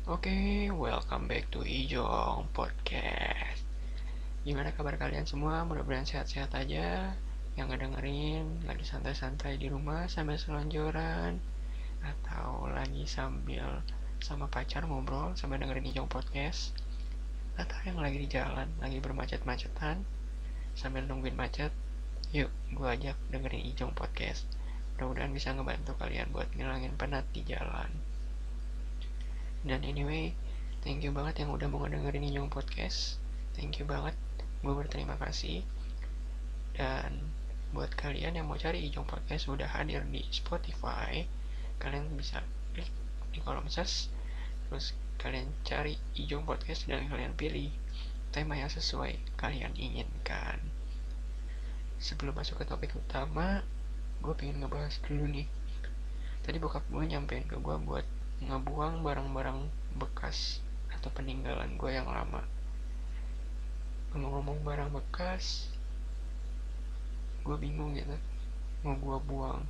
Oke, welcome back to Ijong Podcast. Gimana kabar kalian semua? Mudah-mudahan sehat-sehat aja. Yang ngedengerin lagi santai-santai di rumah sambil selonjoran, atau lagi sambil sama pacar ngobrol sambil dengerin Ijong Podcast, atau yang lagi di jalan, lagi bermacet-macetan sambil nungguin macet. Yuk, gue ajak dengerin Ijong Podcast. Mudah-mudahan bisa ngebantu kalian buat ngilangin penat di jalan. Dan anyway, thank you banget yang udah mau ngedengerin Inyong Podcast. Thank you banget, gue berterima kasih. Dan buat kalian yang mau cari Ijong Podcast sudah hadir di Spotify, kalian bisa klik di kolom search, terus kalian cari Ijong Podcast dan kalian pilih tema yang sesuai kalian inginkan. Sebelum masuk ke topik utama, gue pengen ngebahas dulu nih. Tadi bokap gue nyampein ke gue buat ngebuang barang-barang bekas atau peninggalan gue yang lama. Ngomong-ngomong barang bekas, gue bingung gitu. Mau gue buang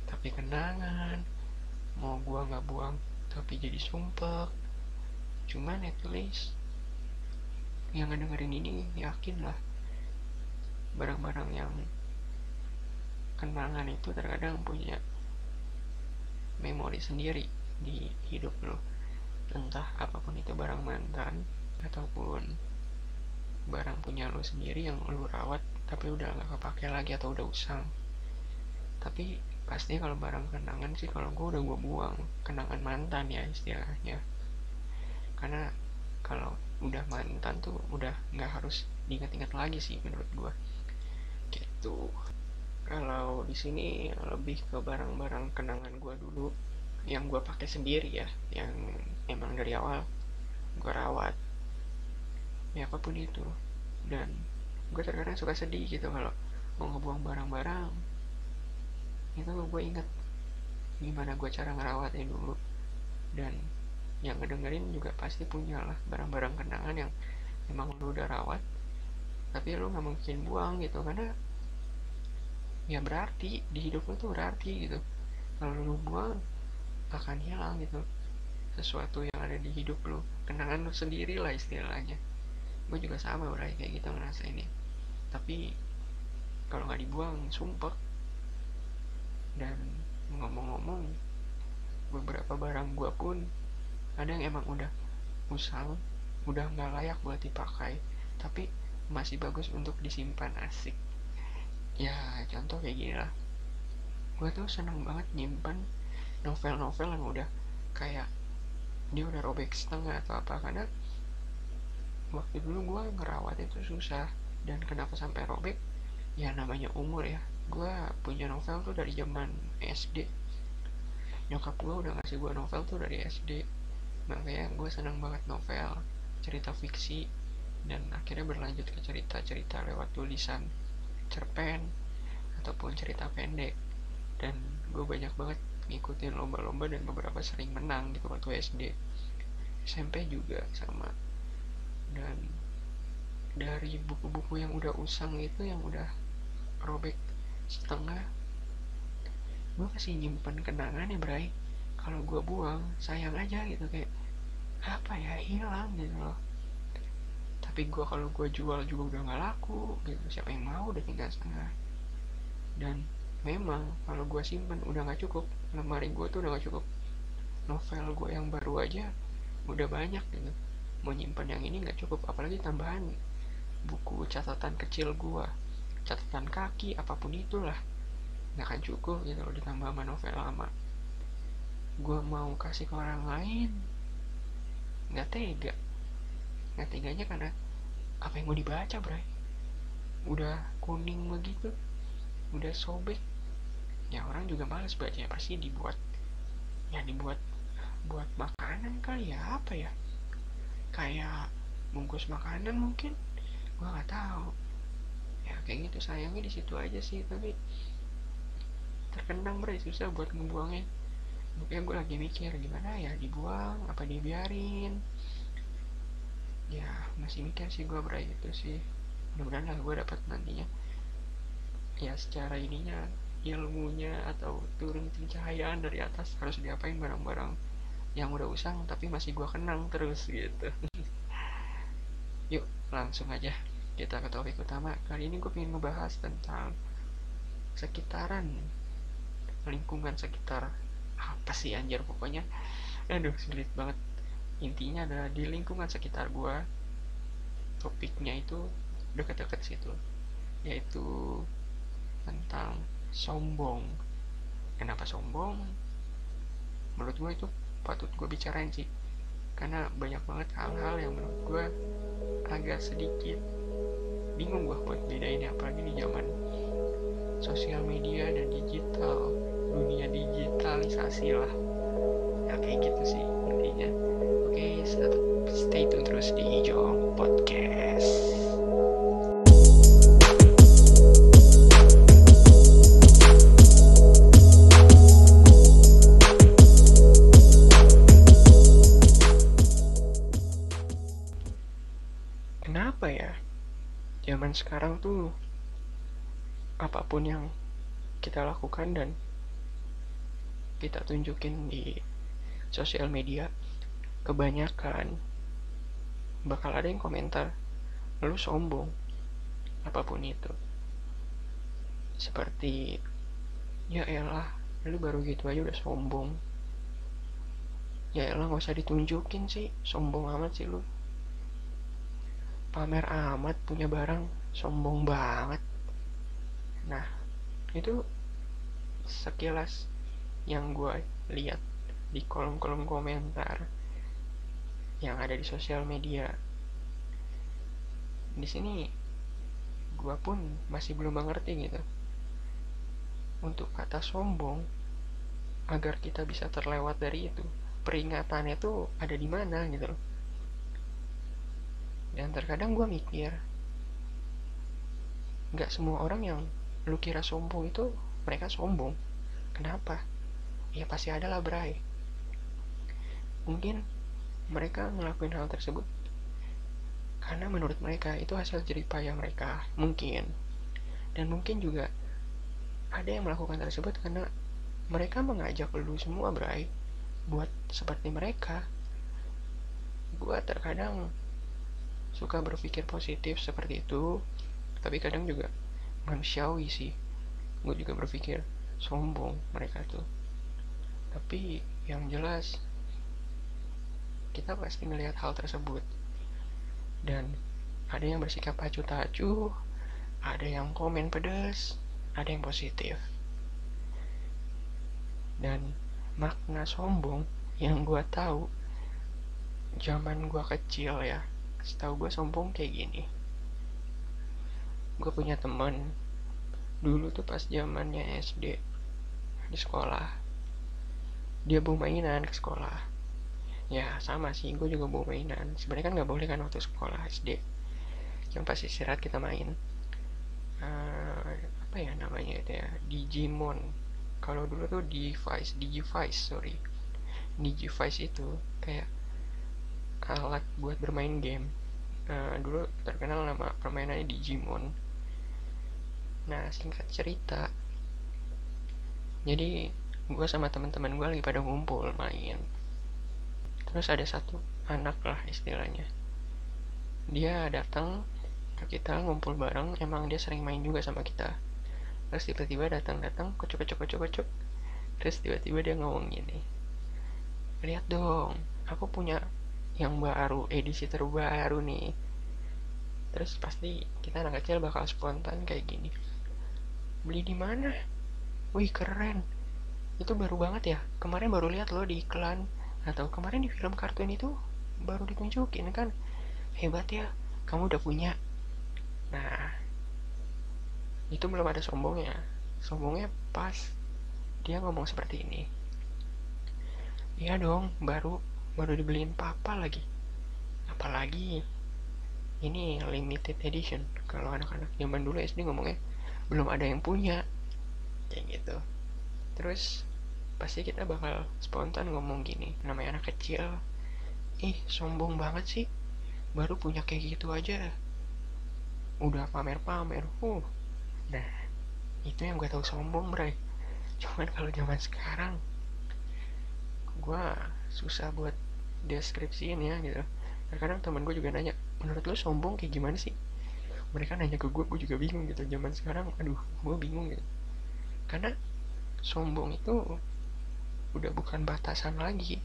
tapi kenangan, mau gue nggak buang tapi jadi sumpek. Cuman at least yang ngedengerin ini yakin lah, barang-barang yang kenangan itu terkadang punya memori sendiri di hidup lo. Entah apapun itu, barang mantan ataupun barang punya lo sendiri yang lo rawat tapi udah gak kepake lagi atau udah usang. Tapi pasti kalau barang kenangan sih, kalau gue udah gue buang. Kenangan mantan ya istilahnya, karena kalau udah mantan tuh udah gak harus diingat-ingat lagi sih menurut gue gitu. Kalau di sini lebih ke barang-barang kenangan gue dulu yang gue pakai sendiri ya, yang emang dari awal gue rawat, ya apapun itu. Dan gue terkadang suka sedih gitu kalau mau ngebuang barang-barang itu. Gue inget gimana gue cara ngerawatnya dulu. Dan yang ngedengerin juga pasti punya lah barang-barang kenangan yang emang lu udah rawat tapi lu gak mungkin buang gitu, karena ya berarti di hidup lu tuh berarti gitu. Kalau lu buang akan hilang gitu sesuatu yang ada di hidup lu, kenangan lu sendiri lah istilahnya. Gue juga sama berarti kayak gitu ngerasa ini. Tapi kalau nggak dibuang sumpek. Dan ngomong-ngomong, beberapa barang gue pun ada yang emang udah usang, udah nggak layak buat dipakai, tapi masih bagus untuk disimpan. Asik ya, contoh kayak gini lah. Gue tuh seneng banget nyimpan novel-novel yang udah kayak dia udah robek setengah atau apa, karena waktu dulu gue ngerawat itu susah. Dan kenapa sampai robek? Ya namanya umur ya. Gue punya novel tuh dari zaman SD. Nyokap gue udah ngasih gue novel tuh dari SD. Makanya gue seneng banget novel, cerita fiksi, dan akhirnya berlanjut ke cerita-cerita lewat tulisan cerpen ataupun cerita pendek. Dan gue banyak banget ngikutin lomba-lomba dan beberapa sering menang gitu waktu SD. SMP juga sama. Dan dari buku-buku yang udah usang itu, yang udah robek setengah, gue masih nyimpen kenangan ya Bray. Kalau gue buang sayang aja gitu, kayak apa ya, hilang gitu loh. Tapi gue kalau gue jual juga udah nggak laku gitu, siapa yang mau udah tinggal setengah. Dan memang kalau gue simpen udah nggak cukup, lemari gue tuh udah nggak cukup. Novel gue yang baru aja udah banyak gitu, mau nyimpen yang ini nggak cukup, apalagi tambahan buku catatan kecil gue, catatan kaki, apapun itulah, nggak akan cukup gitu loh, ditambah sama novel lama. Gue mau kasih ke orang lain nggak tega. Nggak teganya karena apa yang mau dibaca Bray, udah kuning begitu, udah sobek. Ya orang juga males baca ya, pasti dibuat, ya dibuat buat makanan kali ya, apa ya, kayak bungkus makanan mungkin, gue nggak tahu ya, kayak gitu. Sayangnya di situ aja sih, tapi terkenang Bray, susah buat ngebuangnya. Makanya gue lagi mikir gimana ya, dibuang apa dibiarin. Ya masih mikir sih gue Bray, itu sih. Mudah-mudahan lah gue dapat nantinya ya secara ininya, ilmunya atau turun pencahayaan dari atas harus diapain barang-barang yang udah usang tapi masih gue kenang terus gitu. Yuk langsung aja kita ke topik utama. Kali ini gue pengen ngebahas tentang sekitaran, lingkungan sekitar. Apa sih anjir pokoknya, aduh sulit banget. Intinya adalah di lingkungan sekitar gue, topiknya itu dekat-dekat situ, yaitu tentang sombong. Kenapa sombong? Menurut gue itu patut gue bicarain sih, karena banyak banget hal-hal yang menurut gue agak sedikit bingung gue buat bedainnya, apalagi di zaman sosial media dan digital, dunia digitalisasi lah ya, kayak gitu sih intinya. Oke, stay tune terus di Jong Podcast. Kenapa ya zaman sekarang tuh apapun yang kita lakukan dan kita tunjukin di sosial media, kebanyakan bakal ada yang komentar, lu sombong, apapun itu. Seperti, ya elah, lu baru gitu aja udah sombong. Ya elah, gak usah ditunjukin sih, sombong amat sih lu. Pamer amat punya barang, sombong banget. Nah, itu sekilas yang gue lihat di kolom-kolom komentar yang ada di sosial media. Di sini gue pun masih belum mengerti gitu, untuk kata sombong, agar kita bisa terlewat dari itu, peringatannya tuh ada di mana gitu loh. Dan terkadang gue mikir, gak semua orang yang lu kira sombong itu mereka sombong. Kenapa? Ya pasti ada lah bray. Mungkin mereka ngelakuin hal tersebut karena menurut mereka itu hasil jeripaya mereka, mungkin. Dan mungkin juga ada yang melakukan tersebut karena mereka mengajak lu semua bray buat seperti mereka. Gue terkadang suka berpikir positif seperti itu, tapi kadang juga manusiawi sih. Gue juga berpikir sombong mereka tuh. Tapi yang jelas kita pasti melihat hal tersebut, dan ada yang bersikap acuh-acuh, ada yang komen pedas, ada yang positif. Dan makna sombong yang gue tahu zaman gue kecil ya, setahu gue sombong kayak gini. Gue punya teman dulu tuh pas zamannya SD, di sekolah dia bawa mainan ke sekolah. Ya sama sih, gue juga bawa mainan. Sebenarnya kan nggak boleh kan waktu sekolah SD, yang pas istirahat kita main apa ya namanya itu ya, Digimon. Kalau dulu tuh Digivice itu kayak alat buat bermain game. Dulu terkenal nama permainannya Digimon. Nah singkat cerita, jadi gue sama teman-teman gue lagi pada ngumpul main. Terus ada satu anak lah istilahnya, dia datang ke kita ngumpul bareng. Emang dia sering main juga sama kita. Terus tiba-tiba datang kocok. Terus tiba-tiba dia ngomong gini, lihat dong, aku punya yang baru, edisi terbaru nih. Terus pasti kita anak kecil bakal spontan kayak gini, beli di mana? Wih keren, itu baru banget ya, kemarin baru lihat lo di iklan, atau kemarin di film kartun itu baru ditunjukin kan, hebat ya, kamu udah punya. Nah itu belum ada sombongnya. Sombongnya pas dia ngomong seperti ini, iya dong, baru dibeliin papa lagi, apalagi ini limited edition. Kalau anak-anak zaman dulu SD ngomongnya belum ada yang punya, kayak gitu. Terus pasti kita bakal spontan ngomong gini, namanya anak kecil, ih sombong banget sih, baru punya kayak gitu aja udah pamer-pamer. Nah itu yang gue tahu sombong bray. Cuman kalau zaman sekarang gue susah buat deskripsiin ya gitu. Terkadang teman gue juga nanya, menurut lo sombong kayak gimana sih? Mereka nanya ke gue juga bingung gitu. Zaman sekarang, aduh, gue bingung gitu. Karena sombong itu udah bukan batasan lagi.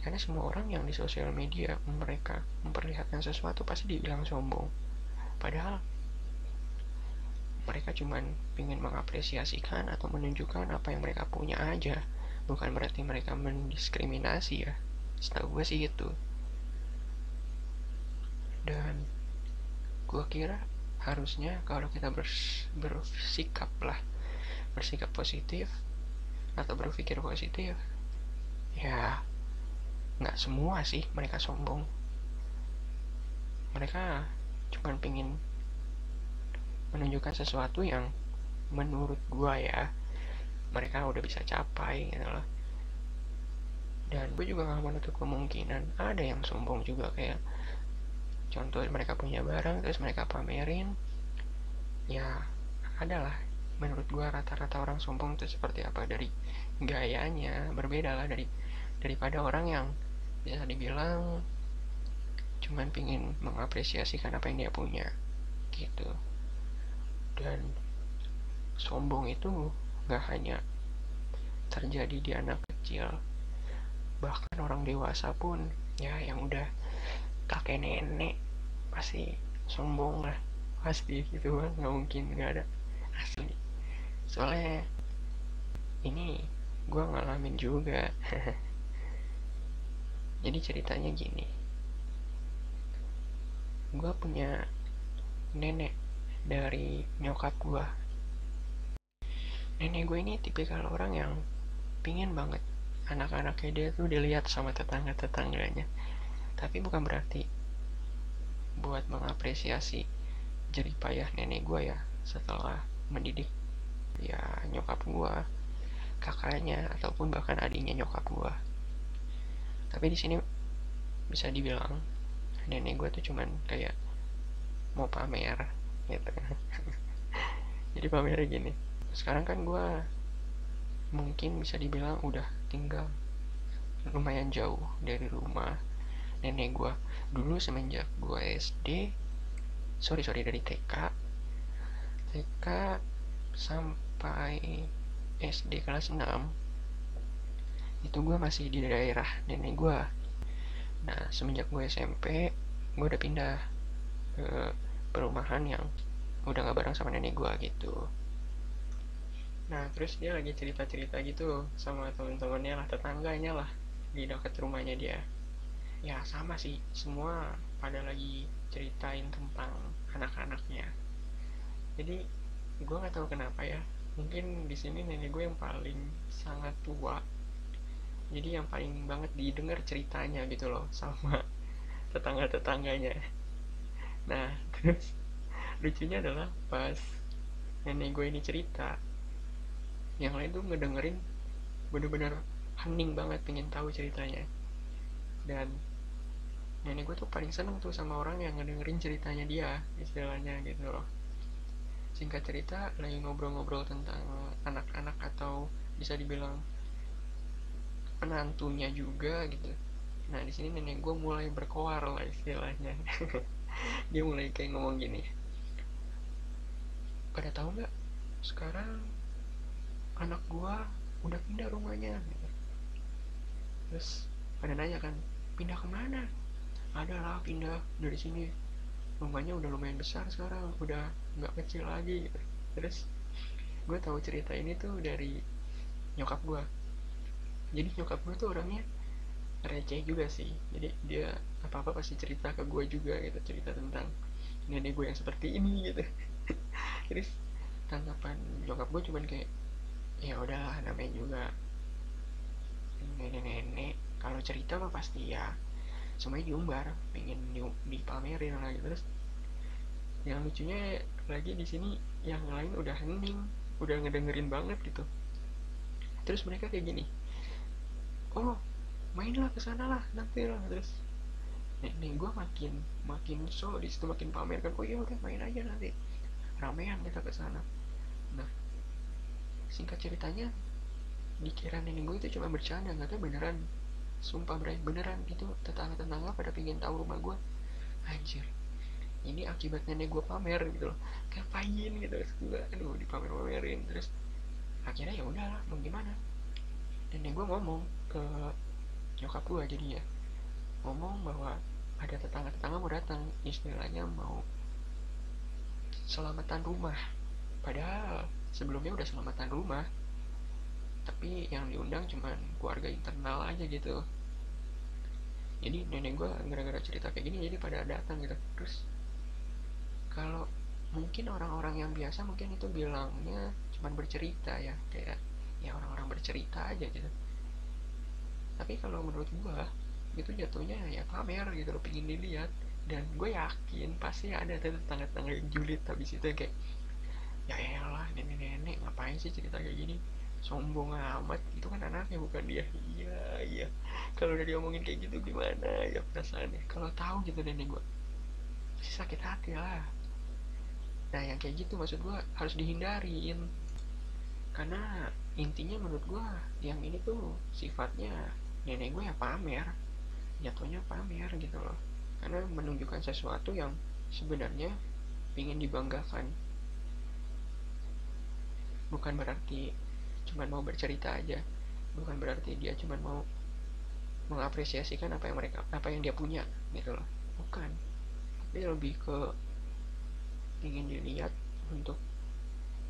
Karena semua orang yang di sosial media mereka memperlihatkan sesuatu pasti dibilang sombong. Padahal mereka cuman ingin mengapresiasikan atau menunjukkan apa yang mereka punya aja. Bukan berarti mereka mendiskriminasi ya. Setahu gue sih itu. Dan gue kira harusnya kalau kita bersikap positif atau berpikir positif, ya nggak semua sih mereka sombong. Mereka cuma pengen menunjukkan sesuatu yang menurut gua ya mereka udah bisa capai gitu loh. Dan gue juga gak menutup kemungkinan ada yang sombong juga, kayak contoh mereka punya barang terus mereka pamerin. Ya adalah, menurut gua rata-rata orang sombong itu seperti apa, dari gayanya berbeda lah daripada orang yang bisa dibilang cuman pingin mengapresiasikan apa yang dia punya gitu. Dan sombong itu gak hanya terjadi di anak kecil, bahkan orang dewasa pun ya, yang udah kakek nenek pasti sombong lah, pasti gitu kan, nggak mungkin nggak ada, asli. Soalnya ini gue ngalamin juga. Jadi ceritanya gini, gue punya nenek dari nyokap gue. Nenek gue ini tipikal orang yang pingin banget anak-anaknya dia tuh dilihat sama tetangga-tetangganya. Tapi bukan berarti buat mengapresiasi jerih payah nenek gue ya setelah mendidik ya nyokap gue, kakaknya ataupun bahkan adiknya nyokap gue. Tapi di sini bisa dibilang nenek gue tuh cuman kayak mau pamer gitu. Jadi pamernya gini, sekarang kan gue mungkin bisa dibilang udah tinggal lumayan jauh dari rumah nenek gue. Dulu semenjak gue SD, dari TK sampai SD kelas 6 itu gue masih di daerah nenek gue. Nah semenjak gue SMP gue udah pindah ke perumahan yang udah gak bareng sama nenek gue gitu. Nah terus dia lagi cerita-cerita gitu sama temen-temennya lah, tetangganya lah, di dekat rumahnya dia. Ya sama sih, semua pada lagi ceritain tentang anak-anaknya. Jadi gue nggak tahu kenapa ya, mungkin di sini nenek gue yang paling sangat tua, jadi yang paling banget didengar ceritanya gitu loh sama tetangga-tetangganya. Nah terus lucunya adalah pas nenek gue ini cerita, yang lain tuh ngedengerin bener-bener hening banget pengen tahu ceritanya. Dan nenek gue tuh paling seneng tuh sama orang yang ngedengerin ceritanya dia, istilahnya gitu loh. Singkat cerita, lagi ngobrol-ngobrol tentang anak-anak atau bisa dibilang penantunya juga gitu. Nah di sini nenek gue mulai berkoar lah istilahnya. Dia mulai kayak ngomong gini, pada tahu nggak sekarang anak gue udah pindah rumahnya gitu. Terus pada nanya kan, pindah kemana? Ada lah, pindah dari sini, rumahnya udah lumayan besar sekarang, udah nggak kecil lagi gitu. Terus gue tahu cerita ini tuh dari nyokap gue. Jadi nyokap gue tuh orangnya receh juga sih, jadi dia apa-apa pasti cerita ke gue juga gitu, cerita tentang nenek gue yang seperti ini gitu. Terus tanggapan nyokap gue cuman kayak, ya udahlah namanya juga nenek-nenek, kalau cerita mah pasti ya semuanya diumbar, pengen dipamerin lagi. Terus yang lucunya lagi di sini yang lain udah hening, udah ngedengerin banget gitu. Terus mereka kayak gini, oh mainlah kesana lah nanti lah. Terus nih gue makin makin so di situ makin pamer kan, oh iya udah main aja nanti, ramean kita kesana. Nah singkat ceritanya, dikira nenek gue itu cuma bercanda, nggak tahu beneran Sumpah bray, beneran itu tetangga-tetangga pada pingin tahu rumah gue. Anjir, ini akibat nenek gue pamer gitu loh. Ngapain gitu gue, aduh dipamer-pamerin. Terus akhirnya ya udahlah, mau gimana, nenek gue ngomong ke nyokap gue jadinya, ngomong bahwa ada tetangga-tetangga mau datang, istilahnya mau selamatan rumah. Padahal sebelumnya udah selamatan rumah, tapi yang diundang cuman keluarga internal aja gitu. Jadi nenek gue gara-gara cerita kayak gini jadi pada datang gitu. Terus kalau mungkin orang-orang yang biasa mungkin itu bilangnya cuman bercerita ya, kayak ya orang-orang bercerita aja gitu. Tapi kalau menurut gue itu jatuhnya ya pamer gitu loh, pingin dilihat. Dan gue yakin pasti ada tetangga-tetangga yang julid habis itu kayak, ya elah nenek-nenek ngapain sih cerita kayak gini, sombong amat, itu kan anaknya bukan dia. Iya iya, kalau udah diomongin kayak gitu gimana ya perasaannya kalau tahu gitu nenek gue, pasti sakit hati lah. Nah yang kayak gitu maksud gue harus dihindarin, karena intinya menurut gue yang ini tuh sifatnya nenek gue ya pamer, jatuhnya pamer gitu loh, karena menunjukkan sesuatu yang sebenarnya ingin dibanggakan. Bukan berarti cuma mau bercerita aja, bukan berarti dia cuma mau mengapresiasikan apa yang dia punya gitu loh, bukan. Tapi lebih ke ingin dilihat untuk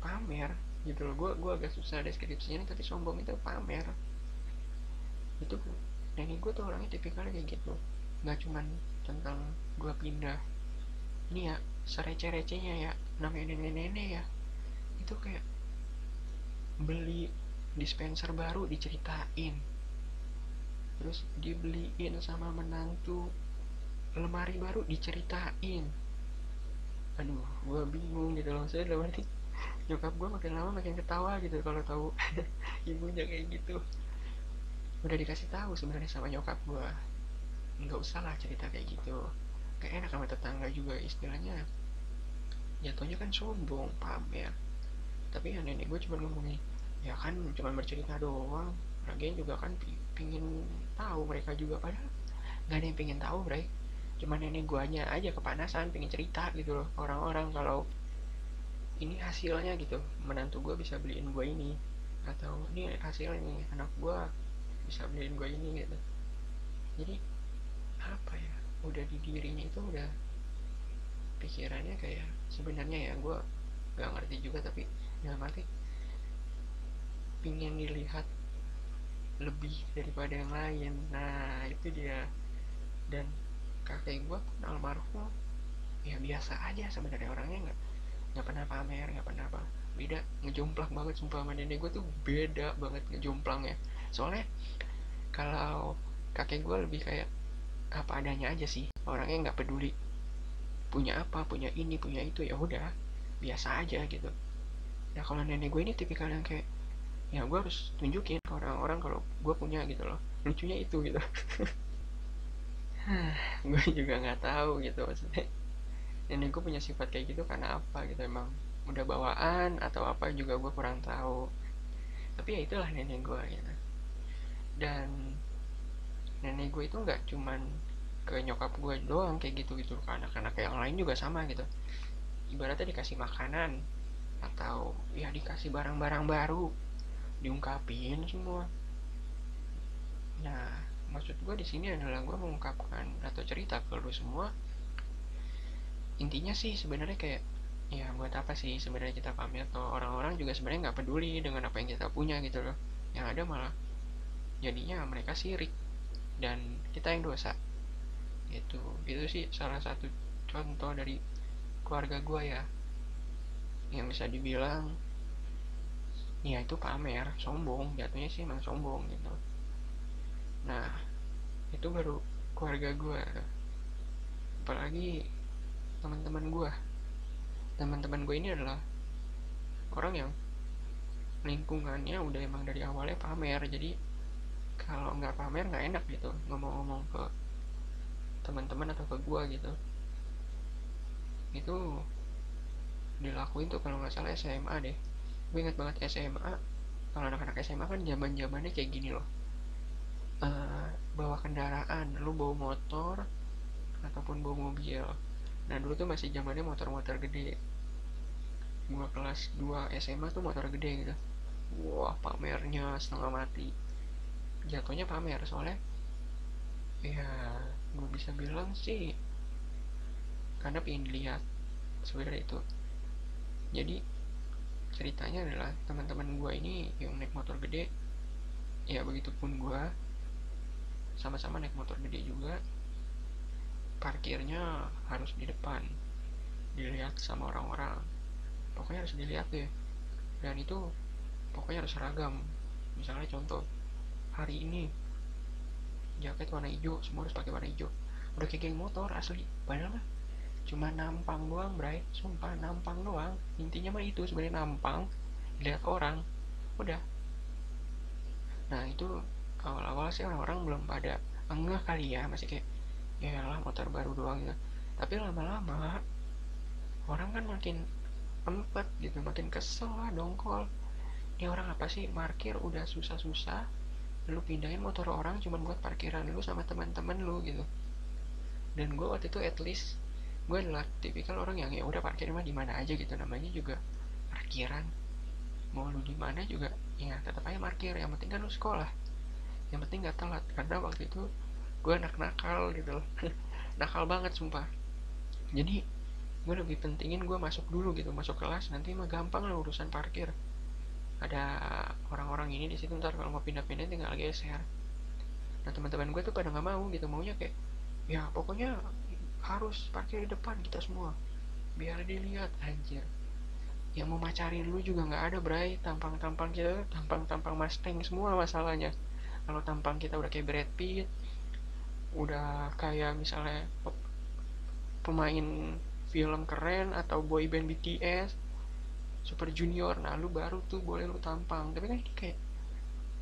pamer gitu loh. Gue agak susah deskripsinya tapi sombong itu pamer. Itu nenek gue tuh orangnya tipikalnya kayak gitu, nggak cuman tentang gue pindah ini ya, serece-recenya ya, namanya nenek-nenek ya, itu kayak beli dispenser baru diceritain, terus dibeliin sama menantu lemari baru diceritain. Aduh gue bingung gitu loh, saya dalam arti nyokap gue makin lama makin ketawa gitu kalau tahu ibunya kayak gitu. Udah dikasih tahu sebenarnya sama nyokap gue, nggak usah lah cerita kayak gitu, gak enak sama tetangga juga, istilahnya jatuhnya kan sombong pamer. Tapi ya nenek gue cuma ngomongin, ya kan cuma bercerita doang, lagian juga kan pingin tahu mereka juga, padahal nggak ada yang pingin tahu bre, cuma nenek guanya aja kepanasan pingin cerita gitu loh orang-orang kalau ini hasilnya gitu, menantu gue bisa beliin gue ini, atau ini hasilnya nih anak gue bisa beliin gue ini gitu. Jadi apa ya, udah di dirinya itu udah pikirannya kayak, sebenarnya ya gue gak ngerti juga tapi dalam arti pingin dilihat lebih daripada yang lain. Nah itu dia. Dan kakek gue pun almarhum ya biasa aja sebenarnya, orangnya nggak pernah pamer, nggak pernah apa, beda, ngejomplang banget sumpah sama nenek gue tuh, beda banget ngejomplangnya. Soalnya kalau kakek gue lebih kayak apa adanya aja sih, orangnya nggak peduli punya apa, punya ini punya itu, ya udah biasa aja gitu. Nah kalau nenek gue ini tipikal yang kayak, ya gue harus tunjukin ke orang-orang kalau gue punya gitu loh, lucunya itu gitu. Gue juga nggak tahu gitu maksudnya nenek gue punya sifat kayak gitu karena apa gitu, emang udah bawaan atau apa juga gue kurang tahu. Tapi ya itulah nenek gue gitu. Dan nenek gue itu nggak cuman ke nyokap gue doang kayak gitu gitu, ke anak-anak yang lain juga sama gitu. Ibaratnya dikasih makanan atau ya dikasih barang-barang baru diungkapin semua. Nah maksud gue di sini adalah gue mengungkapkan atau cerita ke lu semua, intinya sih sebenarnya kayak, ya buat apa sih sebenarnya kita pamer, atau orang-orang juga sebenarnya nggak peduli dengan apa yang kita punya gitu loh, yang ada malah jadinya mereka sirik dan kita yang dosa. Itu sih salah satu contoh dari keluarga gue ya, yang bisa dibilang ya itu pamer, sombong, jatuhnya sih emang sombong gitu. Nah itu baru keluarga gue, apalagi teman-teman gue ini adalah orang yang lingkungannya udah emang dari awalnya pamer, jadi kalau nggak pamer nggak enak gitu ngomong-ngomong ke teman-teman atau ke gue gitu. Itu dilakuin tuh kalau nggak salah SMA deh, gue ingat banget SMA. Kalau anak-anak SMA kan zaman zamannya kayak gini loh, bawa kendaraan, lu bawa motor ataupun bawa mobil. Nah dulu tuh masih zamannya motor-motor gede. Gua kelas 2 SMA tuh motor gede gitu. Wah, pamernya setengah mati. Jatuhnya pamer soalnya ya gue bisa bilang sih karena pengen lihat sebenarnya itu. Jadi ceritanya adalah teman-teman gue ini yang naik motor gede, ya begitupun gue sama-sama naik motor gede juga, parkirnya harus di depan, dilihat sama orang-orang, pokoknya harus dilihat deh. Dan itu pokoknya harus seragam. Misalnya contoh, hari ini jaket warna hijau, semua harus pakai warna hijau. Udah kayak geng motor asli, padahal mah cuma nampang doang, bray. Sumpah nampang doang. Intinya mah itu sebenarnya nampang, lihat orang, udah. Nah itu awal-awal sih orang-orang belum pada enggak kali ya, masih kayak ya lah motor baru doang gitu. Tapi lama-lama orang kan makin empet gitu, makin kesel lah, dongkol. Ini orang apa sih, parkir udah susah-susah, lu pindahin motor orang cuma buat parkiran lu sama teman-teman lu gitu. Dan gue waktu itu at least gue adalah tipikal orang yang ya udah parkir mah di mana aja gitu, namanya juga parkiran, mau lu di mana juga ya tetap aja parkir, yang penting kan lu sekolah, yang penting gak telat. Karena waktu itu gue anak nakal gitu loh. Nakal banget sumpah. Jadi gue lebih pentingin gue masuk dulu gitu, masuk kelas, nanti mah gampang lah urusan parkir, ada orang-orang ini di situ, ntar kalau mau pindah-pindah tinggal geser. Nah teman-teman gue tuh pada nggak mau gitu, maunya kayak ya pokoknya harus parkir di depan kita semua biar dilihat. Anjir, yang mau macarin lu juga nggak ada, bray. Tampang-tampang kita tampang-tampang Mustang semua masalahnya. Kalau tampang kita udah kayak Brad Pitt, udah kayak misalnya pemain film keren atau boyband BTS, Super Junior, nah lu baru tuh boleh lu tampang. Tapi kan ini kayak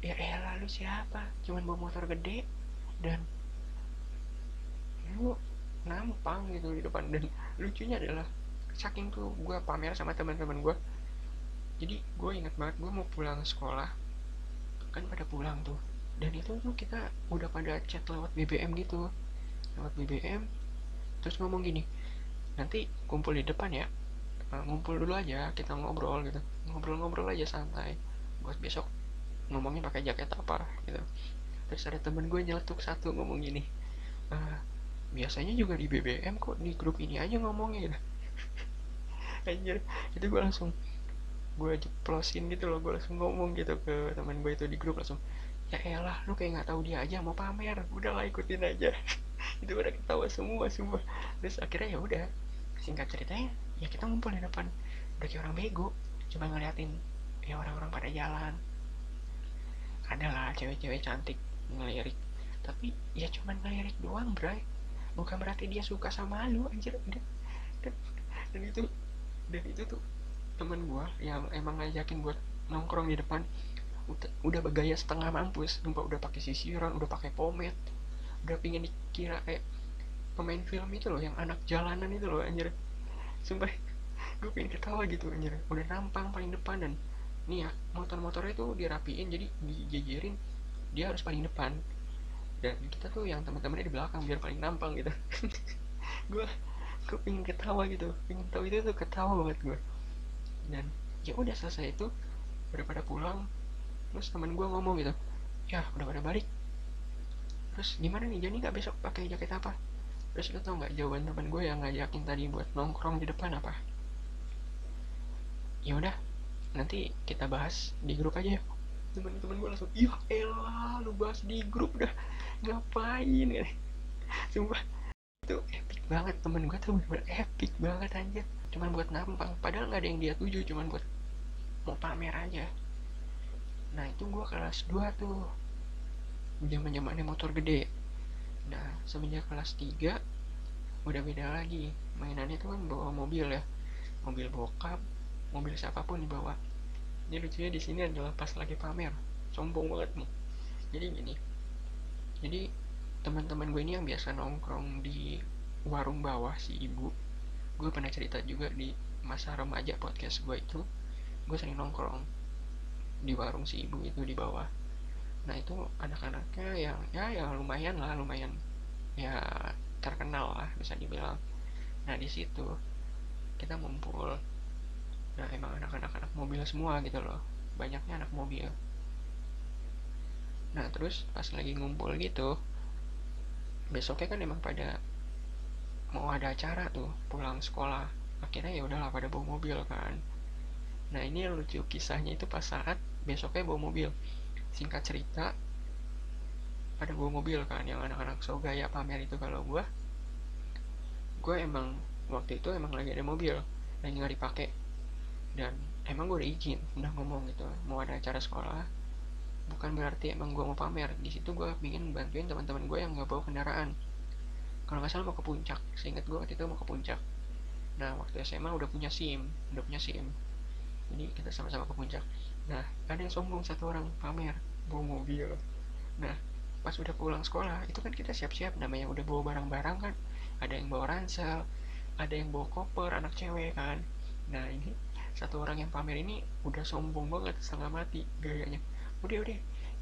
ya elah lu siapa, cuman bawa motor gede dan lu nampang gitu di depan. Dan lucunya adalah saking tuh gue pamer sama teman-teman gue, jadi gue ingat banget gue mau pulang sekolah kan pada pulang tuh, dan itu tuh kita udah pada chat lewat BBM gitu, lewat BBM, terus ngomong gini, nanti kumpul di depan ya. Ngumpul dulu aja, kita ngobrol gitu, ngobrol-ngobrol aja santai buat besok ngomongnya pakai jaket apa gitu. Terus ada temen gue nyeletuk satu ngomong gini, "Ah, biasanya juga di BBM kok, di grup ini aja ngomongnya gitu." Anjir, itu gue jeplosin gitu loh, gue langsung ngomong gitu ke teman gue itu di grup langsung, ya elah lu kayak nggak tahu dia aja mau pamer, udahlah ikutin aja. Itu udah ketawa semua semua. Terus akhirnya ya udah, singkat ceritanya ya kita ngumpul di depan, udah kayak orang bego, coba ngeliatin ya orang-orang pada jalan. Adalah cewek-cewek cantik ngelirik, tapi ya cuman ngelirik doang, bray. Bukan berarti dia suka sama lu, anjir. Dan itu tuh temen gua yang emang ngajakin buat nongkrong di depan udah bergaya setengah mampus, sumpah. Udah pakai sisiran, udah pakai pomade, udah pingin dikira kayak pemain film itu loh, yang anak jalanan itu loh, anjir. Sumpah, gue pengen ketawa gitu, anjir. Udah nampang paling depan, dan nih ya motor-motornya tuh dirapiin, jadi dijejerin, dia harus paling depan, dan kita tuh yang teman-temannya di belakang biar paling nampang gitu. gue gue pengen ketawa gitu, pengen tahu itu tuh, ketawa banget gue. Dan ya udah selesai itu, udah pada pulang. Terus teman gue ngomong gitu, ya udah pada balik, terus gimana nih, jadi nggak besok pakai jaket apa? Terus lo tau nggak jawaban teman gue yang ngajakin tadi buat nongkrong di depan apa? Ya udah, nanti kita bahas di grup aja ya. Teman-teman gue langsung, ya elah lu bahas di grup dah, ngapain ya? Sumpah itu epic banget, temen gue tuh bener-bener epic banget aja, cuman buat nampang, padahal nggak ada yang dia tuju, cuman buat mau pamer aja. Nah itu gue kelas 2 tuh, zaman-zamannya motor gede. Nah semenjak kelas 3 udah beda lagi mainannya tuh, kan bawa mobil ya, mobil bokap, mobil siapapun dibawa. Ini lucunya di sini adalah pas lagi pamer, sombong banget nih. Jadi gini, jadi teman-teman gue ini yang biasa nongkrong di warung bawah si ibu, gue pernah cerita juga di masa remaja podcast gue itu, gue sering nongkrong di warung si ibu itu di bawah. Nah itu anak-anaknya yang ya lumayan lah, lumayan ya terkenal lah bisa dibilang. Nah di situ kita ngumpul. Nah emang anak mobil semua gitu loh, banyaknya anak mobil. Nah terus pas lagi ngumpul gitu, besoknya kan emang pada mau ada acara tuh pulang sekolah. Akhirnya ya udahlah pada bawa mobil kan. Nah ini lucu kisahnya itu pas saat besoknya bawa mobil. Singkat cerita, pada bawa mobil kan yang anak-anak so gaya pamer itu. Kalau gue emang waktu itu emang lagi ada mobil lagi nggak dipakai, dan emang gue udah izin, udah ngomong gitu mau ada acara sekolah. Bukan berarti emang gue mau pamer di situ, gue ingin bantuin teman-teman gue yang nggak bawa kendaraan. Kalau nggak salah mau ke puncak, seingat gue waktu itu mau ke puncak. Nah waktu SMA udah punya sim, jadi kita sama-sama ke puncak. Nah ada yang sombong satu orang pamer bawa mobil. Nah pas udah pulang sekolah itu kan kita siap-siap, namanya udah bawa barang-barang kan, ada yang bawa ransel, ada yang bawa koper anak cewek kan. Nah ini satu orang yang pamer ini udah sombong banget setengah mati gayanya. Udah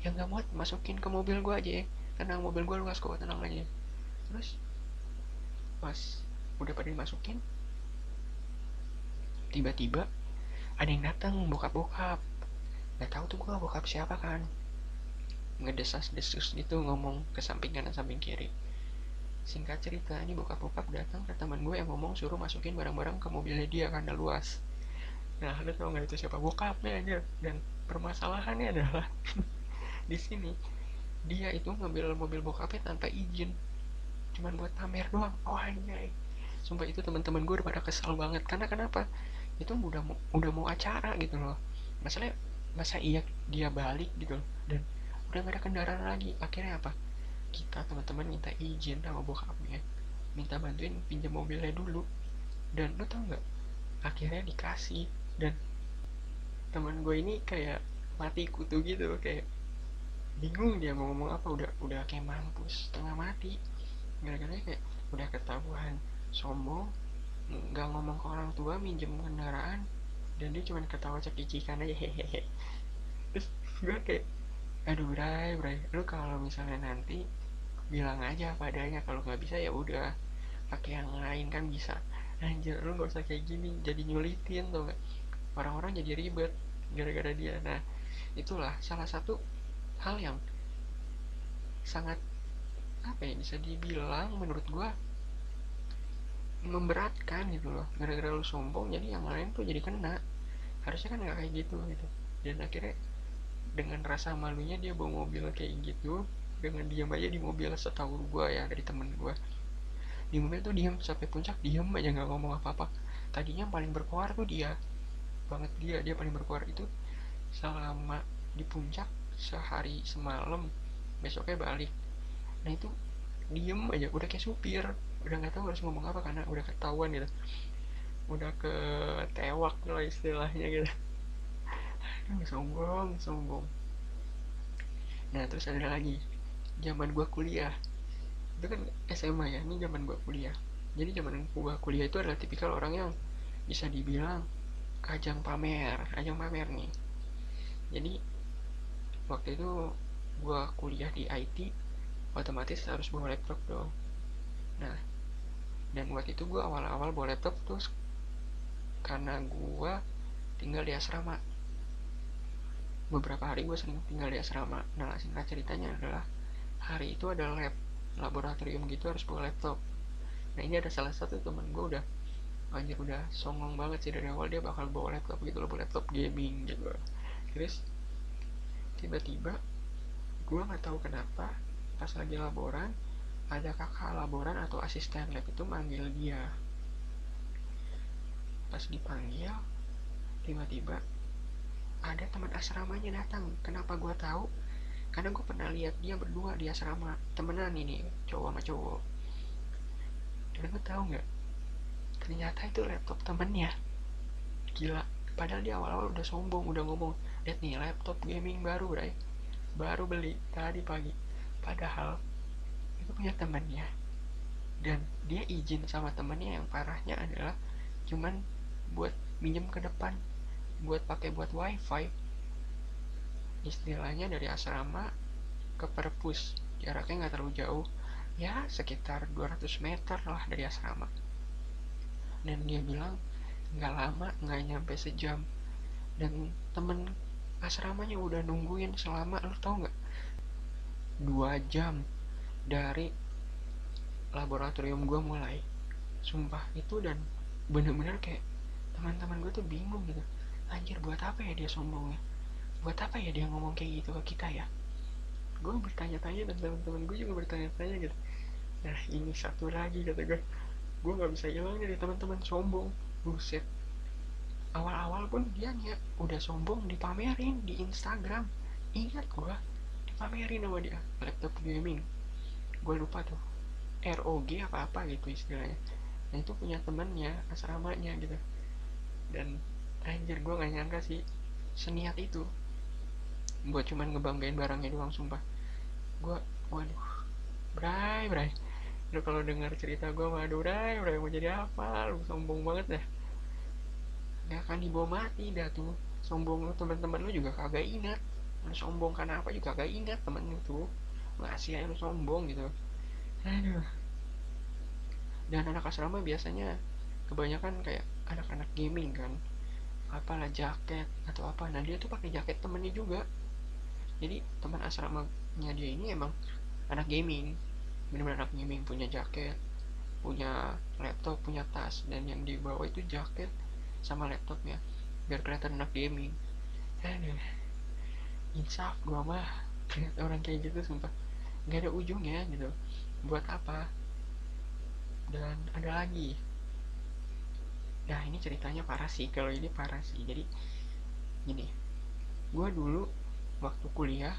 yang nggak muat masukin ke mobil gua aja ya, tenang mobil gua luas kok, tenang aja. Terus pas udah pada dimasukin, tiba-tiba ada yang datang bokap-bokap. Nggak tahu tuh gua bokap siapa kan, ngedesas-desus gitu ngomong ke samping kanan samping kiri. Singkat cerita, ini bokap-bokap datang ke teman gue yang ngomong suruh masukin barang-barang ke mobilnya dia karena luas. Nah, lo tau nggak itu siapa? Bokapnya aja. Dan permasalahannya adalah di sini dia itu ngambil mobil bokapnya tanpa izin, cuman buat pamer doang. Oh anjay, sumpah itu teman-teman gue udah pada kesal banget. Karena kenapa? Itu udah mau acara gitu loh. Masalahnya masa iya dia balik gitu loh, dan udah gak ada kendaraan lagi. Akhirnya apa? Kita teman-teman minta izin sama bokapnya, minta bantuin pinjam mobilnya dulu. Dan lo tau nggak? Akhirnya dikasih. Dan teman gue ini kayak mati kutu gitu, kayak bingung dia mau ngomong apa. Udah kayak mampus setengah mati gara-gara kayak udah ketahuan sombong, nggak ngomong ke orang tua minjem kendaraan, dan dia cuma ketawa cekicikan aja hehehe. Terus gue kayak aduh bray lu kalau misalnya nanti bilang aja padanya, kalau nggak bisa ya udah pakai yang lain kan bisa. Anjir lu nggak usah kayak gini, jadi nyulitin tuh gak, orang-orang jadi ribet gara-gara dia. Nah itulah salah satu hal yang sangat apa ya, bisa dibilang menurut gua memberatkan gitu loh. Gara-gara lu sombong jadi yang lain tuh jadi kena, harusnya kan nggak kayak gitu gitu. Dan akhirnya dengan rasa malunya dia bawa mobil kayak gitu, dengan diam aja di mobil. Setahu gua ya dari temen gua, di mobil tuh diam sampai puncak, diam aja nggak ngomong apa-apa. Tadinya yang paling berkoar tuh dia banget, dia paling berkoar itu selama di puncak sehari semalam, besoknya balik. Nah itu diem aja udah kayak supir, udah nggak tahu harus ngomong apa karena udah ketahuan gitu, udah ketewak lah istilahnya gitu. Aduh, sombong. Nah terus ada lagi zaman gua kuliah, itu kan SMA ya, ini zaman gua kuliah. Jadi zaman gua kuliah itu adalah tipikal orang yang bisa dibilang ajang pamer nih. Jadi waktu itu gua kuliah di IT, otomatis harus bawa laptop dong. Nah dan waktu itu gue awal-awal bawa laptop terus karena gue tinggal di asrama. Beberapa hari gue sering tinggal di asrama. Nah singkat ceritanya adalah hari itu ada laboratorium gitu, harus bawa laptop. Nah ini ada salah satu teman gue udah anjir udah songong banget sih dari awal, dia bakal bawa laptop gitu loh, bawa laptop gaming gitu. Terus tiba-tiba gue nggak tahu kenapa pas lagi laboran ada kakak laboran atau asisten lab itu manggil dia. Pas dipanggil, tiba-tiba ada teman asramanya datang. Kenapa gue tahu? Karena gue pernah lihat dia berdua di asrama, temenan ini, cowok sama cowok. Dan gue tahu nggak? Ternyata itu laptop temennya. Gila. Padahal dia awal-awal udah sombong, udah ngomong, lihat nih laptop gaming baru, Ray. Baru beli tadi pagi. Padahal itu punya temennya. Dan dia izin sama temennya, yang parahnya adalah cuman buat minjem ke depan, buat pakai buat wifi. Istilahnya dari asrama ke perpus, jaraknya nggak terlalu jauh, ya sekitar 200 meter lah dari asrama. Dan dia bilang nggak lama, nggak nyampe sejam, dan temen asramanya udah nungguin selama, lo tau nggak, 2 jam dari laboratorium gue mulai. Sumpah itu, dan bener-bener kayak teman-teman gue tuh bingung gitu, anjir buat apa ya dia sombongnya, buat apa ya dia ngomong kayak gitu ke kita ya. Gue bertanya-tanya dan teman-teman gue juga bertanya-tanya gitu. Nah ini satu lagi kata gue nggak bisa hilang dari teman-teman sombong. Buset, awal-awal pun dia udah sombong dipamerin di Instagram. Ingat gue, dipamerin sama dia laptop gaming, gue lupa tuh ROG apa-apa gitu istilahnya. Nah itu punya temennya asramanya gitu. Dan anjir gue gak nyangka sih seniat itu buat cuman ngebanggain barangnya doang, sumpah. Gue, waduh, bray lu kalau dengar cerita gue, waduh bray mau jadi apa, lu sombong banget dah. Gak akan dibawa mati dah tuh sombong lu. Teman-teman lu juga kagak ingat lu sombong karena apa, juga kagak ingat temen lu tuh ngasih aja lu sombong gitu. Aduh. Dan anak asrama biasanya kebanyakan kayak anak-anak gaming kan, apalah jaket atau apa. Nah dia tuh pakai jaket temennya juga. Jadi teman asramanya dia ini emang anak gaming, benar-benar anak gaming, punya jaket, punya laptop, punya tas, dan yang dibawa itu jaket sama laptopnya biar kelihatan anak gaming. Aduh, insaf gua mah lihat orang kayak gitu, sumpah nggak ada ujungnya gitu, buat apa. Dan ada lagi, nah ini ceritanya parah sih, kalau ini parah sih. Jadi gini, gua dulu waktu kuliah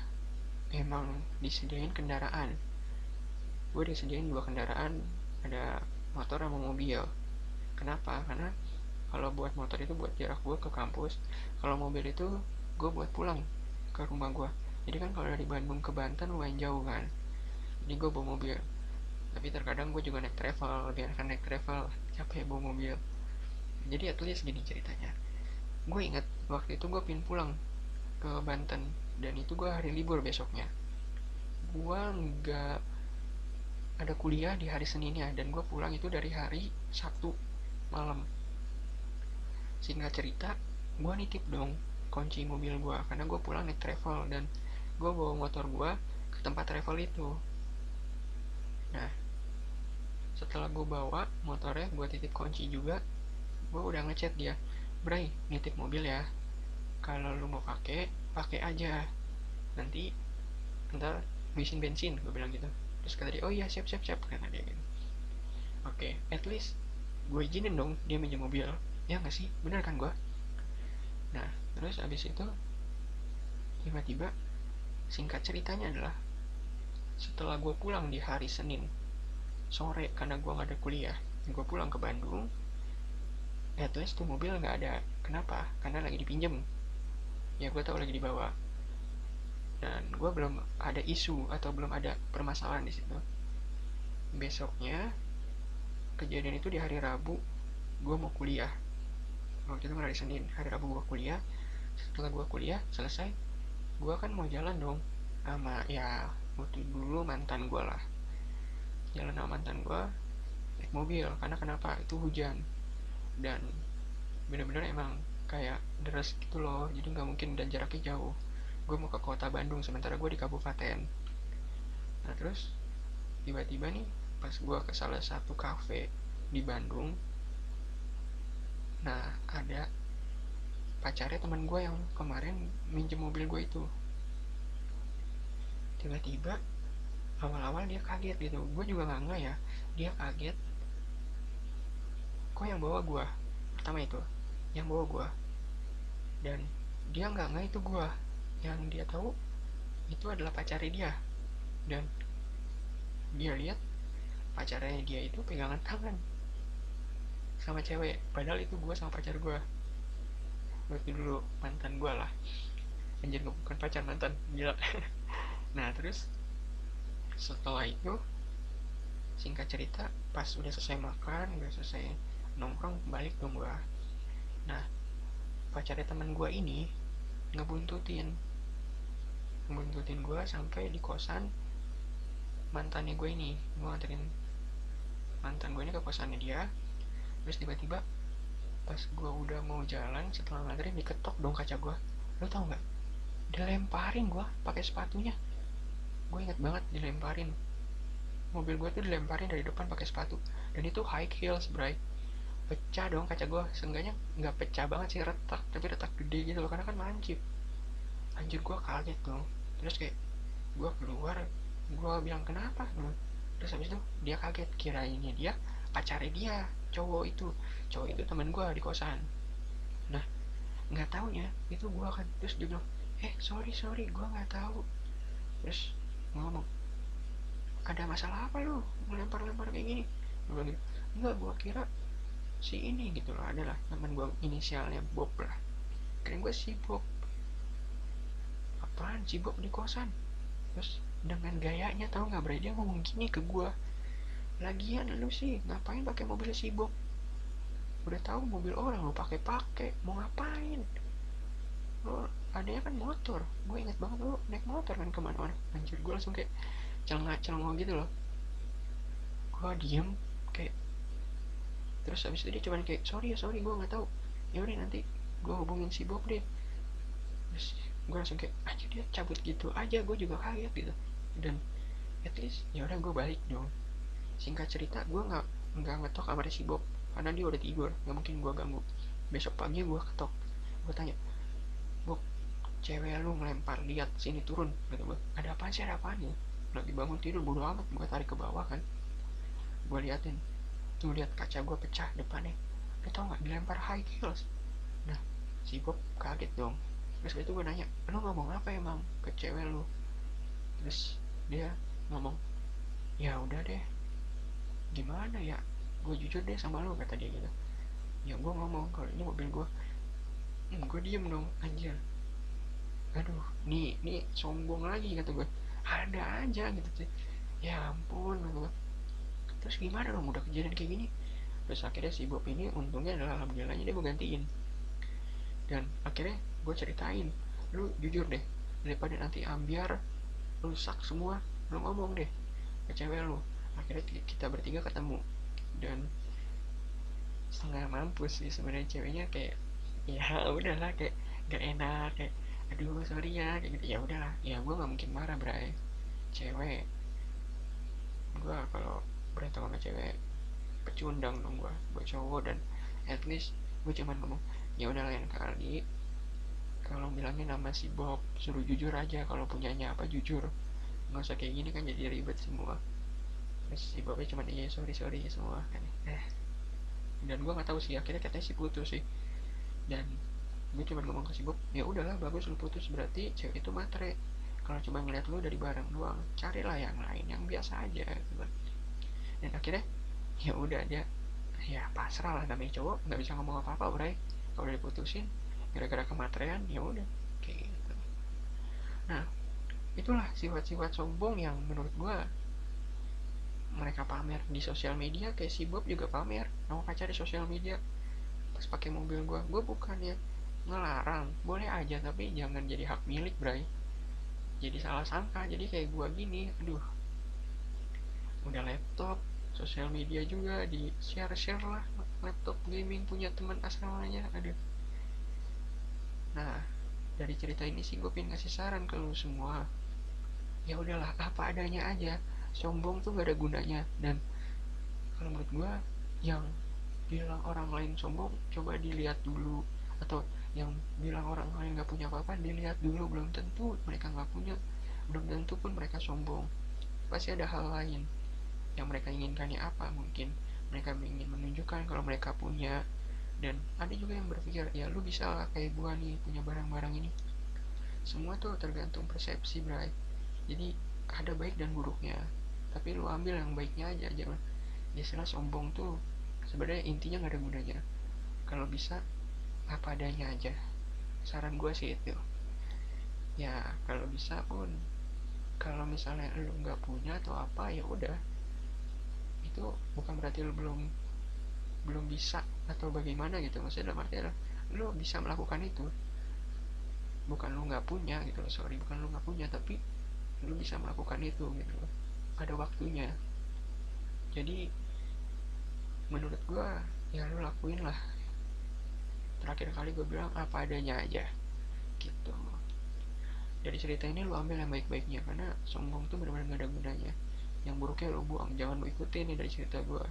emang disediain kendaraan. Gue disediain 2 kendaraan, ada motor sama mobil. Kenapa? Karena kalau buat motor itu buat jarak gue ke kampus, kalau mobil itu gue buat pulang ke rumah gue. Jadi kan kalau dari Bandung ke Banten lumayan jauh kan, jadi gue bawa mobil. Tapi terkadang gue juga naik travel, lebih enakan naik travel, capek bawa mobil. Jadi at least gini ceritanya, gue inget waktu itu gue pin pulang ke Banten, dan itu gue hari libur besoknya. Gue nggak ada kuliah di hari Seninnya, dan gue pulang itu dari hari Sabtu malam. Singkat cerita, gue nitip dong kunci mobil gue karena gue pulang naik travel, dan gue bawa motor gue ke tempat travel itu. Nah setelah gue bawa motornya, gue titip kunci juga, gue udah ngechat dia, Bray nitip mobil ya, kalau lu mau pakai aja, nanti ntar bisin bensin, gue bilang gitu. Terus kata dia, oh iya siap siap siap, kata dia gitu. Oke, at least gue izinin dong dia minjem mobil, ya nggak sih, bener kan gue. Nah terus abis itu tiba-tiba, singkat ceritanya adalah setelah gue pulang di hari Senin sore karena gue nggak ada kuliah, gue pulang ke Bandung, at least tuh mobil nggak ada. Kenapa? Karena lagi dipinjem, ya gue tahu lagi dibawa, dan gue belum ada isu atau belum ada permasalahan di situ. Besoknya, kejadian itu di hari Rabu, gue mau kuliah. Waktu itu hari Senin, hari Rabu gue kuliah. Setelah gue kuliah selesai, gue kan mau jalan dong sama ya waktu dulu mantan gue lah. Jalan sama mantan gue naik mobil, karena kenapa, itu hujan dan bener-bener emang kayak deres gitu loh, jadi nggak mungkin, dan jaraknya jauh. Gue mau ke kota Bandung, sementara gue di kabupaten. Nah terus tiba-tiba nih pas gue ke salah satu kafe di Bandung, nah ada pacarnya teman gue yang kemarin minjem mobil gue itu. Tiba-tiba awal-awal dia kaget gitu, gue juga nggak ya, dia kaget kok yang bawa gue, pertama itu yang bawa gue. Dan dia nggak itu gue, yang dia tahu itu adalah pacarnya dia. Dan dia lihat pacarnya dia itu pegangan tangan sama cewek, padahal itu gue sama pacar gue waktu dulu, mantan gue lah. Anjir, bukan pacar, mantan, gila. Nah terus setelah itu, singkat cerita, pas udah selesai makan, udah selesai nongkrong, balik dong gue. Nah pacarnya teman gue ini ngebuntutin ngebuntutin gue sampai di kosan mantannya gue ini. Gue nganterin mantan gue ini ke kosannya dia. Terus tiba-tiba pas gue udah mau jalan setelah nganterin, diketok dong kaca gue. Lo tau nggak, dilemparin gue pakai sepatunya. Gue inget banget dilemparin, mobil gue tuh dilemparin dari depan pakai sepatu, dan itu high heels bray. Pecah dong kaca gue, seenggaknya nggak pecah banget sih, retak, tapi retak gede gitu loh, karena kan lancip. Anjir, gue kaget dong. Terus kayak gue keluar, gue bilang kenapa, terus habis itu dia kaget, kirainnya dia pacarnya dia, cowok itu teman gue di kosan. Nah, nggak taunya itu gue kan. Terus dia bilang, sorry gue nggak tahu. Terus ngomong, ada masalah apa lu melempar-lempar kayak gini? Gue bilang gitu, enggak, gue kira si ini gitu loh, adalah teman gue inisialnya Bob lah, kira gue si Bob. Apaan si Bob di kosan? Terus dengan gayanya, tau nggak Bray, dia ngomong gini ke gue, lagian lu sih ngapain pakai mobil si Bob, udah tahu mobil orang lu pakai mau ngapain? Lo adanya kan motor, gue inget banget lo naik motor kan kemana-mana. Anjir, gue langsung kayak celengak-celengok gitu loh. Gue diem kayak, terus habis itu dia cuman kayak, sorry gue nggak tahu, ya udah nanti gue hubungin si Bob deh. Terus gue langsung kayak, aja dia cabut gitu aja, gue juga kaget gitu. Dan at least ya udah gue balik dong. Singkat cerita, gue nggak ngetok kamar si Bob karena dia udah tidur, nggak mungkin gue ganggu. Besok pagi gue ketok, gue tanya, Bob, cewek lu ngelempar, lihat sini turun, kata gue. Ada apaan sih, ada apaan ya? Lagi bangun tidur, bodo amat, gue tarik ke bawah kan. Gue liatin, tuh lihat kaca gue pecah depannya. Lu tau nggak, dilempar high heels. Nah, si Bob kaget dong. Terus itu gue nanya, lu ngomong apa emang ke cewek lu? Terus dia ngomong, ya udah deh, gimana ya, gue jujur deh sama lu, kata dia gitu. Ya gue ngomong kalau ini mobil gue. Gue diem dong, anjir. Aduh, nih sombong lagi, kata gue. Ada aja gitu sih. Ya ampun, kata gue. Terus gimana dong, udah kejadian kayak gini? Terus akhirnya si Bob ini untungnya adalah alhamdulillahnya dia gue gantiin. Dan akhirnya gue ceritain, lu jujur deh, daripada nanti ambiar rusak semua, lu ngomong deh ke cewek lu. Akhirnya kita bertiga ketemu, dan setengah mampus sih sebenarnya ceweknya, kayak ya udahlah, kayak gak enak, kayak aduh sorry ya, kayak gitu. Ya udahlah, ya gue nggak mungkin marah bray, cewek. Gue kalau berantem sama cewek pecundang dong, gue cowok. Dan at least gue cuman ngomong, ya udah lain kali kalau bilangnya nama si Bob, suruh jujur aja, kalau punyanya apa jujur, nggak usah kayak gini kan jadi ribet semua. Terus si Bobnya cuman iya sorry semua kan. Dan gue nggak tahu sih, akhirnya katanya sih putus sih. Dan gue cuma ngomong ke si Bob, ya udahlah bagus lu putus, berarti cewek itu matre. Kalau cuma ngeliat lu dari barang doang, carilah yang lain yang biasa aja gitu. Dan akhirnya ya udah, dia ya pasrah lah, namanya cowok nggak bisa ngomong apa-apa bray. Kalau udah diputusin gara-gara kematerean, ya udah kayak gitu. Nah, itulah sifat-sifat sombong yang menurut gue mereka pamer di sosial media. Kayak si Bob juga pamer nama pacar di sosial media pas pakai mobil gue bukannya ngelarang, boleh aja, tapi jangan jadi hak milik bray. Jadi salah sangka, jadi kayak gue gini, aduh, udah laptop sosial media juga di share lah, laptop gaming punya teman asrama-nya, aduh. Nah, dari cerita ini sih gue pengen ngasih saran ke lu semua, ya udahlah apa adanya aja, sombong tuh gak ada gunanya. Dan kalau menurut gue, yang bilang orang lain sombong coba dilihat dulu, atau yang bilang orang lain gak punya apa-apa dilihat dulu, belum tentu mereka gak punya, belum tentu pun mereka sombong. Pasti ada hal lain yang mereka inginkannya, apa mungkin mereka ingin menunjukkan kalau mereka punya. Dan ada juga yang berpikir, ya lu bisa lah kayak gua nih punya barang-barang ini. Semua tuh tergantung persepsi bray. Jadi ada baik dan buruknya, tapi lu ambil yang baiknya aja, jangan. Istilah sombong tuh sebenarnya intinya gak ada gunanya. Kalau bisa apa adanya aja, saran gue sih itu. Ya kalau bisa pun, kalau misalnya lu nggak punya atau apa, ya udah, itu bukan berarti lu belum bisa atau bagaimana gitu. Maksudnya dalam arti adalah lu bisa melakukan itu, bukan lu nggak punya gitu loh, bukan lu nggak punya, tapi lu bisa melakukan itu gitu loh, ada waktunya. Jadi menurut gue ya lu lakuin lah. Terakhir kali gue bilang apa adanya aja gitu. Dari cerita ini lu ambil yang baik-baiknya, karena sombong tuh benar-benar gak ada gunanya. Yang buruknya lu buang, jangan lu ikutin nih dari cerita gue.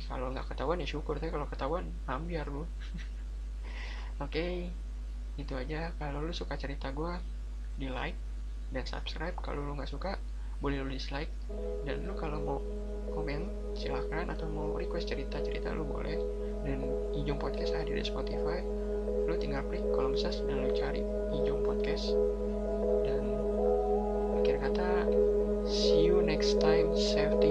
Kalau nggak ketahuan ya syukur, tapi kalau ketahuan ambiar lu. Oke, itu aja. Kalau lu suka cerita gue, di like dan subscribe. Kalau lu nggak suka, boleh lu dislike. Dan lu kalau mau komen silahkan, atau mau request cerita-cerita lu boleh. Dan Ijong Podcast ada di Spotify. Lu tinggal klik kolom search dan lu cari Ijong Podcast. Dan akhir kata, see you next time. Safety